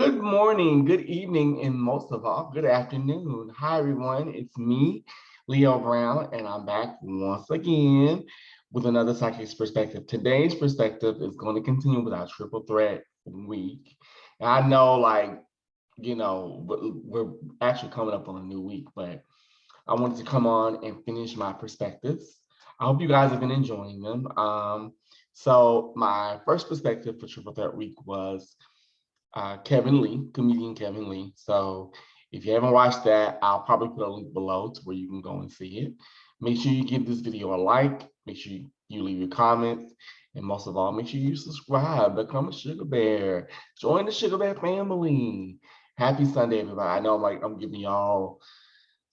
Good morning, good evening, and most of all, good afternoon. Hi, everyone. It's me, Leo Brown, and I'm back once again with another Psychic's perspective. Today's perspective is going to continue with our triple threat week. And I know, we're actually coming up on a new week, but I wanted to come on and finish my perspectives. I hope you guys have been enjoying them. So my first perspective for triple threat week was Kevin Lee, comedian Kevin Lee. So if you haven't watched that, I'll probably put a link below to where you can go and see it. Make sure you give this video a like, make sure you leave your comments, and most of all, make sure you subscribe, become a Sugar Bear, join the Sugar Bear family. Happy Sunday, everybody. I know I'm giving y'all,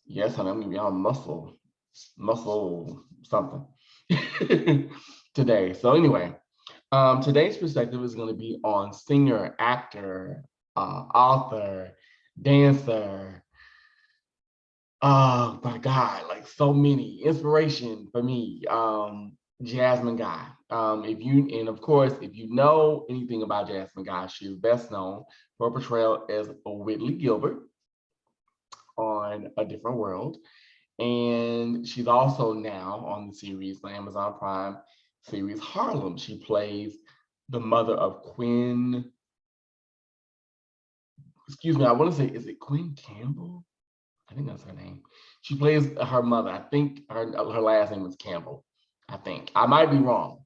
yes, honey, I'm giving y'all muscle something today. So anyway, today's perspective is going to be on singer, actor, author, dancer. Oh my God, like so many inspiration for me. Jasmine Guy. And of course, if you know anything about Jasmine Guy, she is best known for her portrayal as Whitley Gilbert on A Different World. And she's also now on the series, the Amazon Prime series Harlem. She plays the mother of Quinn. Excuse me, I want to say, is it Quinn Campbell? I think that's her name. She plays her mother. I think her last name is Campbell. I think. I might be wrong,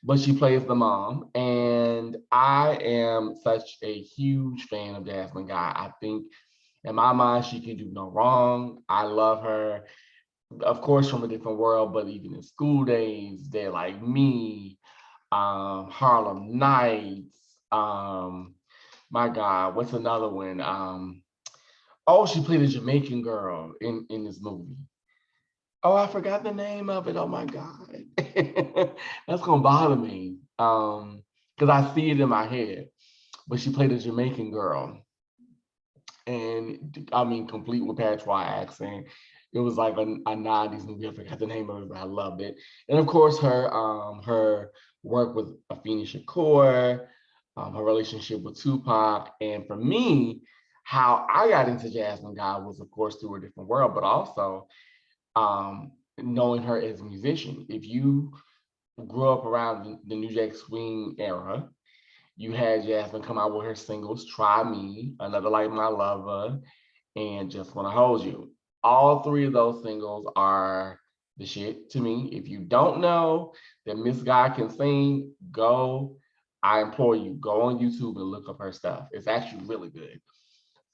but she plays the mom. And I am such a huge fan of Jasmine Guy. I think in my mind, she can do no wrong. I love her. Of course, from A Different World, but even in School Days, They're Like Me, Harlem Nights. My God, what's another one? Oh, she played a Jamaican girl in this movie. Oh, I forgot the name of it. Oh my God, that's gonna bother me. Because I see it in my head. But she played a Jamaican girl, and I mean, complete with patois accent. It was like a 90s movie. I forgot the name of it, but I loved it. And of course, her work with Afeni Shakur, her relationship with Tupac. And for me, how I got into Jasmine Guy was, of course, through A Different World, but also knowing her as a musician. If you grew up around the New Jack Swing era, you had Jasmine come out with her singles, Try Me, Another Like My Lover, and Just Wanna Hold You. All three of those singles are the shit to me. If you don't know that Miss Guy can sing, I implore you, go on YouTube and look up her stuff. It's actually really good.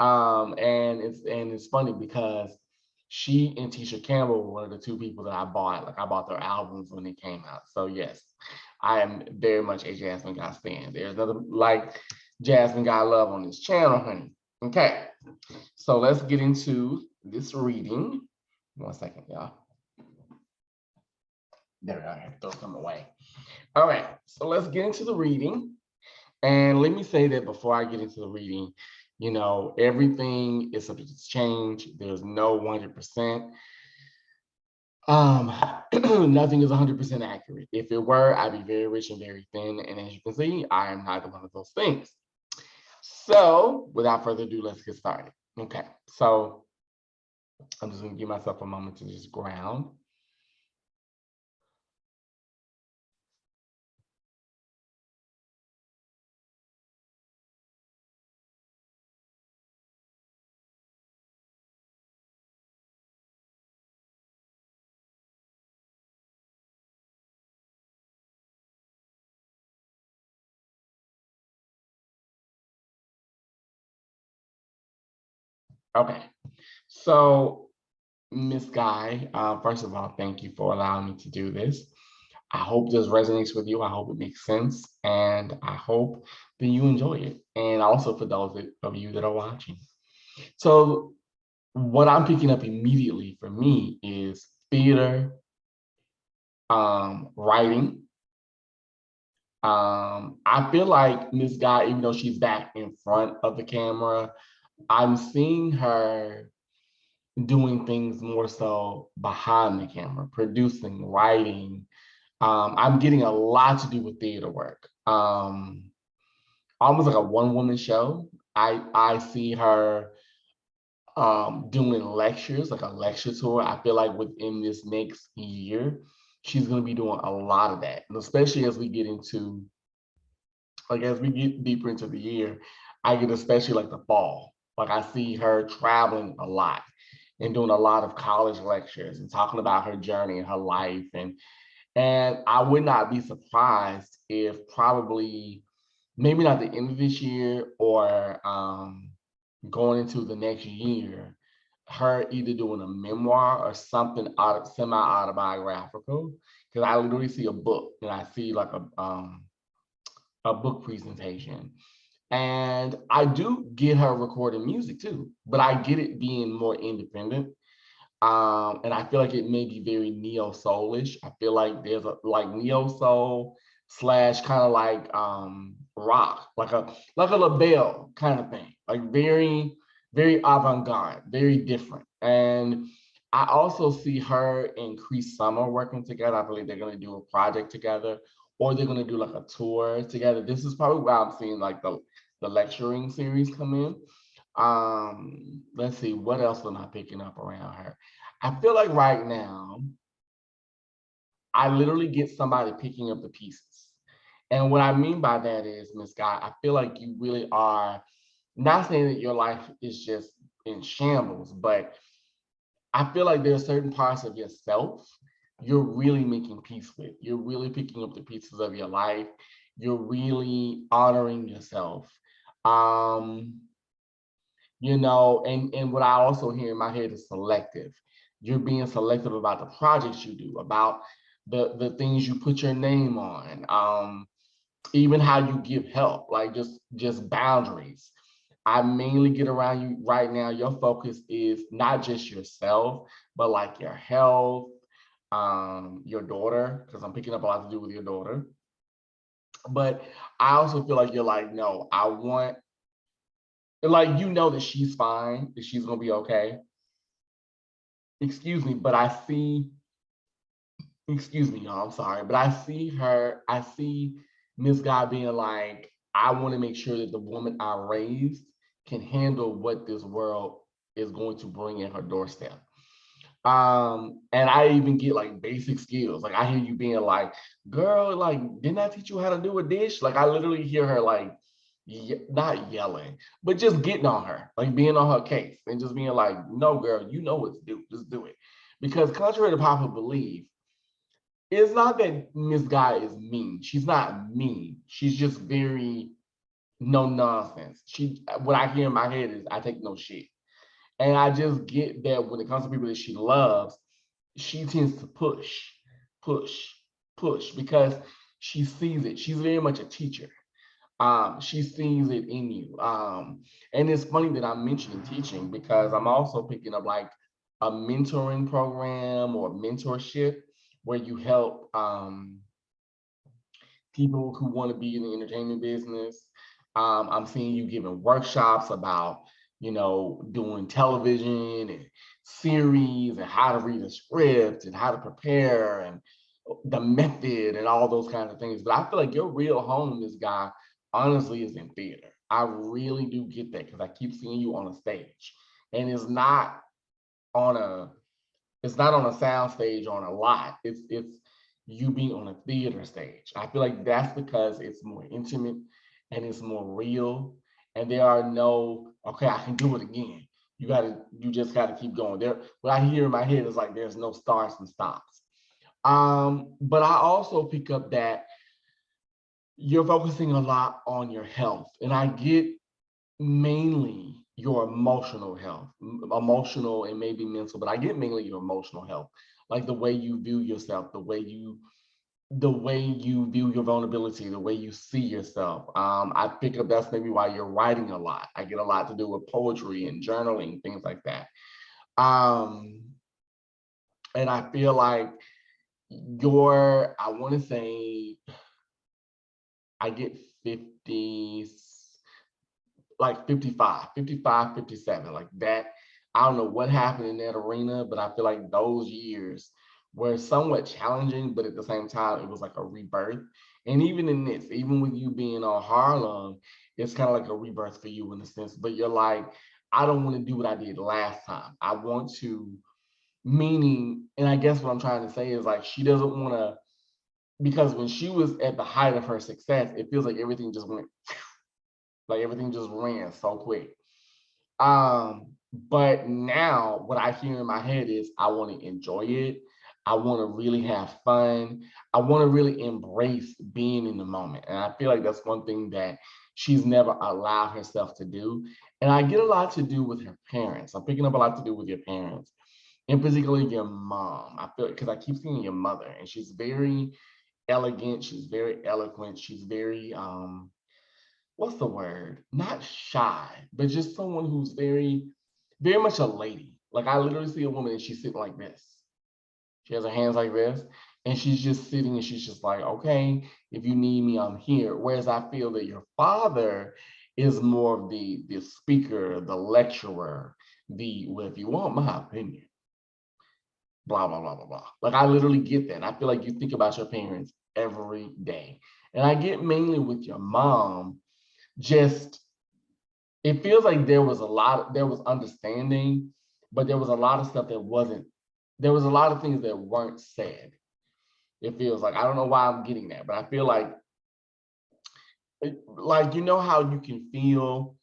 And it's funny because she and Tisha Campbell were one of the two people that I bought. Like I bought their albums when they came out. So yes, I am very much a Jasmine Guy fan. There's another like Jasmine Guy love on this channel, honey. Okay, so let's get into this reading. 1 second, y'all. There we go. I have to throw some away. All right, so let's get into the reading. And let me say that before I get into the reading, everything is subject to change. There's no 100%. Nothing is 100% accurate. If it were, I'd be very rich and very thin. And as you can see, I am neither one of those things. So without further ado, let's get started. Okay, so I'm just gonna give myself a moment to just ground. Okay, so Miss Guy, first of all, thank you for allowing me to do this. I hope this resonates with you. I hope it makes sense. And I hope that you enjoy it. And also for those of you that are watching. So what I'm picking up immediately for me is theater, writing. I feel like Miss Guy, even though she's back in front of the camera, I'm seeing her doing things more so behind the camera, producing, writing. I'm getting a lot to do with theater work. Almost like a one-woman show. I see her doing lectures, like a lecture tour. I feel like within this next year, she's going to be doing a lot of that. And especially as we get into, like, as we get deeper into the year, I get especially like the fall. Like, I see her traveling a lot and doing a lot of college lectures and talking about her journey and her life. And I would not be surprised if probably maybe not the end of this year or going into the next year, her either doing a memoir or something semi-autobiographical. Because I literally see a book and I see like a book presentation. And I do get her recording music too, but I get it being more independent. And I feel like it may be very neo soulish. I feel like there's a like neo soul slash kind of like rock, like a LaBelle kind of thing, like very avant-garde, very different. And I also see her and Cree Summer working together. I believe they're gonna do a project together, or they're gonna do like a tour together. This is probably where I'm seeing like the lecturing series come in. Let's see, what else am I picking up around her? I feel like right now, I literally get somebody picking up the pieces. And what I mean by that is, Miss Guy, I feel like you really are not saying that your life is just in shambles, but I feel like there are certain parts of yourself you're really making peace with. You're really picking up the pieces of your life. You're really honoring yourself. Um, and what I also hear in my head is selective. You're being selective about the projects you do, about the things you put your name on, even how you give help, like just boundaries. I mainly get around you right now. Your focus is not just yourself, but like your health, your daughter, because I'm picking up a lot to do with your daughter. But I also feel like you're like, no, I want, like, that she's fine, that she's gonna be okay. Excuse me, but I see, excuse me, y'all, I'm sorry, but I see Miss Guy being like, I want to make sure that the woman I raised can handle what this world is going to bring in her doorstep. And I even get like basic skills. Like I hear you being like, girl, like, didn't I teach you how to do a dish? Like I literally hear her like not yelling, but just getting on her, like being on her case and just being like, no, girl, you know what to do, just do it. Because contrary to popular belief, it's not that Miss Guy is mean. She's not mean. She's just very no nonsense. What I hear in my head is I take no shit. And I just get that when it comes to people that she loves, she tends to push, push because she sees it. She's very much a teacher. She sees it in you. And it's funny that I'm mentioning teaching because I'm also picking up like a mentoring program or mentorship where you help people who want to be in the entertainment business. I'm seeing you giving workshops about, doing television and series and how to read a script and how to prepare and the method and all those kinds of things. But I feel like your real home, this guy, honestly, is in theater. I really do get that because I keep seeing you on a stage, and on a it's not on a sound stage on a lot. It's you being on a theater stage. I feel like that's because it's more intimate and it's more real. And there are no, okay, I can do it again. You just gotta keep going. What I hear in my head is like there's no starts and stops. But I also pick up that you're focusing a lot on your health. And I get mainly your emotional health, emotional and maybe mental, but I get mainly your emotional health, like the way you view yourself, the way you view your vulnerability, the way you see yourself. I pick up that's maybe why you're writing a lot. I get a lot to do with poetry and journaling, things like that. Um, and I feel like I want to say, I get 50, like 55, 55, 57, like that. I don't know what happened in that arena, but I feel like those years were somewhat challenging, but at the same time, it was like a rebirth. And even in this, even with you being on Harlem, it's kind of like a rebirth for you in a sense, but you're like, I don't want to do what I did last time. I want to, meaning, and I guess what I'm trying to say is like, she doesn't want to, because when she was at the height of her success, it feels like everything just went, like everything just ran so quick. But now what I hear in my head is I want to enjoy it. I want to really have fun. I want to really embrace being in the moment. And I feel like that's one thing that she's never allowed herself to do. And I get a lot to do with her parents. I'm picking up a lot to do with your parents, and particularly your mom. I feel because I keep seeing your mother, and she's very elegant, she's very eloquent, she's very what's the word? Not shy, but just someone who's very, very much a lady. Like I literally see a woman and she's sitting like this. She has her hands like this, and she's just sitting and she's just like, okay, if you need me, I'm here. Whereas I feel that your father is more of the speaker, the lecturer, the well, if you want my opinion, blah, blah, blah, blah, blah. Like I literally get that. And I feel like you think about your parents every day. And I get mainly with your mom, just it feels like there was understanding, but there was a lot of stuff that wasn't, there was a lot of things that weren't said. It feels like, I don't know why I'm getting that, but I feel like, like, you know how you can feel,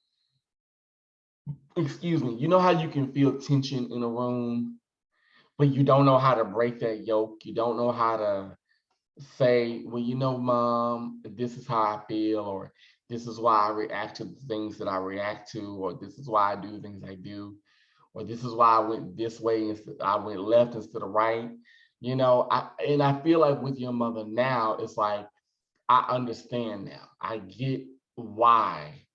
excuse me, you know how you can feel tension in a room, but you don't know how to break that yoke. You don't know how to say, well, you know, mom, this is how I feel, or this is why I react to the things that I react to, or this is why I do the things I do, or this is why I went this way instead, I went left instead of right. You know, and I feel like with your mother now, it's like I understand now. I get why.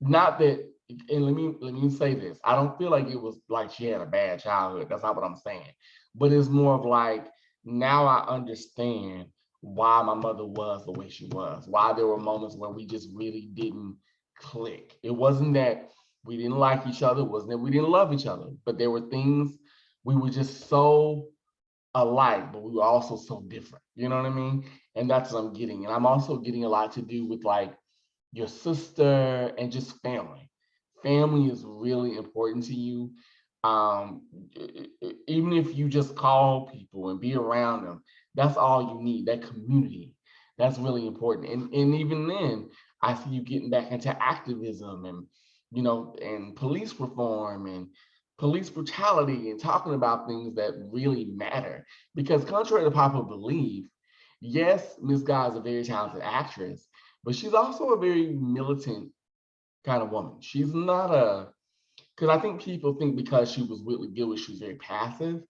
Not that, and let me say this. I don't feel like it was like she had a bad childhood. That's not what I'm saying. But it's more of like now I understand why my mother was the way she was. Why there were moments where we just really didn't click. It wasn't that we didn't like each other, it wasn't that we didn't love each other, but there were things we were just so alike, but we were also so different. You know what I mean? And that's what I'm getting. And I'm also getting a lot to do with like your sister and just family. Family is really important to you. Um, Even if you just call people and be around them, that's all you need. That community, that's really important. And even then, I see you getting back into activism and and police reform and police brutality and talking about things that really matter. Because contrary to popular belief, yes, Miss Guy is a very talented actress, but she's also a very militant kind of woman. She's not a, because I think people think because she was Whitley Gilbert, she was very passive,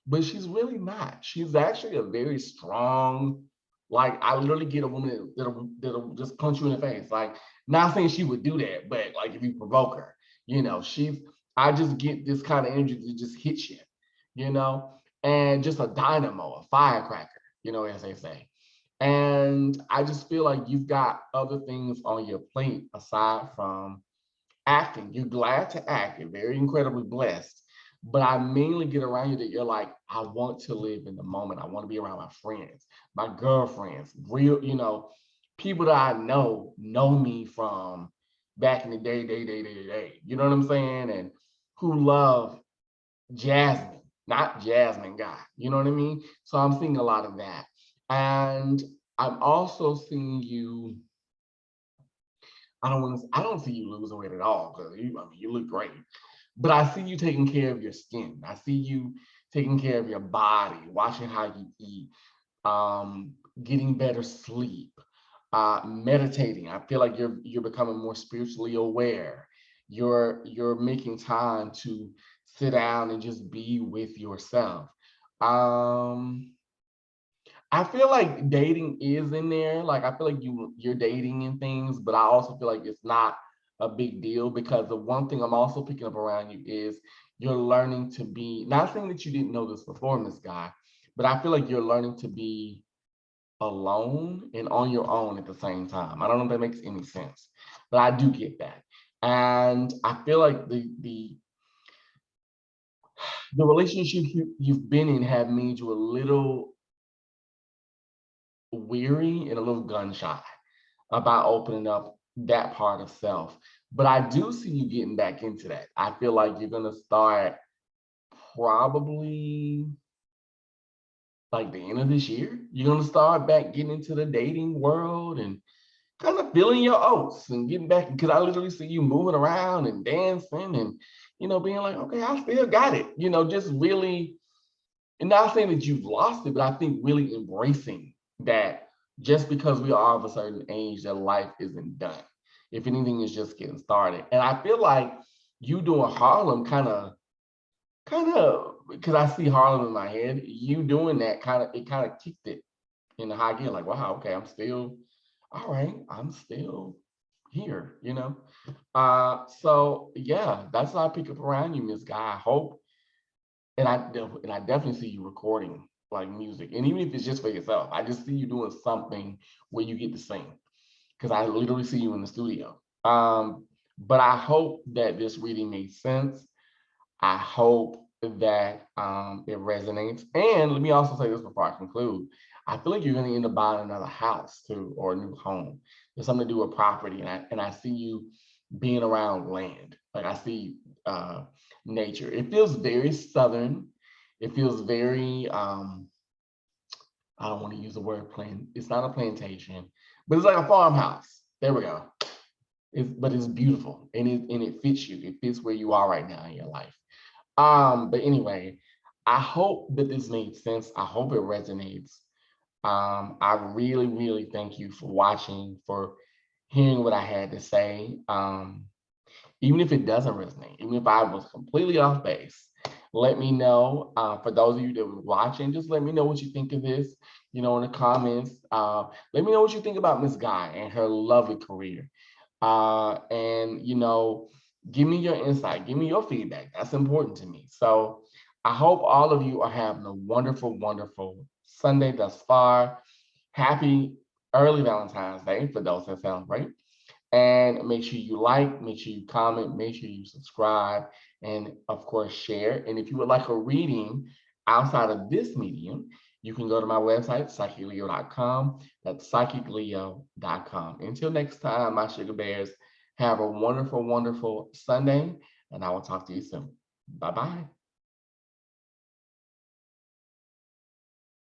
but she's really not. She's actually a very strong, like I literally get a woman that'll just punch you in the face. Like, not saying she would do that, but like if you provoke her, she's, I just get this kind of energy that just hits you, you know, and just a dynamo, a firecracker, as they say. And I just feel like you've got other things on your plate aside from acting. You're glad to act. You're very incredibly blessed. But I mainly get around you that you're like, I want to live in the moment. I want to be around my friends, my girlfriends, real, people that I know me from back in the day. You know what I'm saying? And who love Jasmine, not Jasmine Guy. You know what I mean? So I'm seeing a lot of that. And I'm also seeing you, I don't see you losing weight at all because you look great. But I see you taking care of your skin. I see you taking care of your body, watching how you eat, getting better sleep, meditating. I feel like you're becoming more spiritually aware. You're making time to sit down and just be with yourself. Um, I feel like dating is in there. Like I feel like you're dating and things, but I also feel like it's not a big deal because the one thing I'm also picking up around you is you're learning to be, not saying that you didn't know this before, Miss Guy, but I feel like you're learning to be alone and on your own at the same time. I don't know if that makes any sense, but I do get that. And I feel like the relationship you've been in have made you a little weary and a little gun shy about opening up that part of self. But I do see you getting back into that. I feel like you're gonna start probably like the end of this year. You're gonna start back getting into the dating world and kind of feeling your oats and getting back, because I literally see you moving around and dancing and being like, okay, I still got it. Just really, and not saying that you've lost it, but I think really embracing that just because we are of a certain age, that life isn't done. If anything, it's just getting started. And I feel like you doing Harlem kind of, because I see Harlem in my head, you doing that kind of kicked it in the high gear. Like, wow, okay, I'm still, all right, I'm still here. So yeah, that's how I pick up around you, Miss Guy. I hope, and I definitely see you recording like music, and even if it's just for yourself, I just see you doing something where you get to sing, because I literally see you in the studio. But I hope that this reading made sense. I hope that it resonates. And let me also say this before I conclude. I feel like you're going to end up buying another house too, or a new home. There's something to do with property, and I see you being around land. Like I see nature. It feels very southern. It feels very I don't want to use the word plant. It's not a plantation, but it's like a farmhouse. There we go. But it's beautiful, and it fits you. It fits where you are right now in your life. But anyway, I hope that this made sense. I hope it resonates. I really, really thank you for watching, for hearing what I had to say. Even if it doesn't resonate, even if I was completely off base, let me know. For those of you that were watching, just let me know what you think of this, in the comments. Let me know what you think about Miss Guy and her lovely career. And give me your insight, give me your feedback. That's important to me. So I hope all of you are having a wonderful, wonderful Sunday thus far. Happy early Valentine's Day for those that celebrate. And make sure you like, make sure you comment, make sure you subscribe, and of course share. And if you would like a reading outside of this medium, you can go to my website, psychicleo.com. That's psychicleo.com. Until next time, my sugar bears, have a wonderful, wonderful Sunday, and I will talk to you soon. Bye-bye.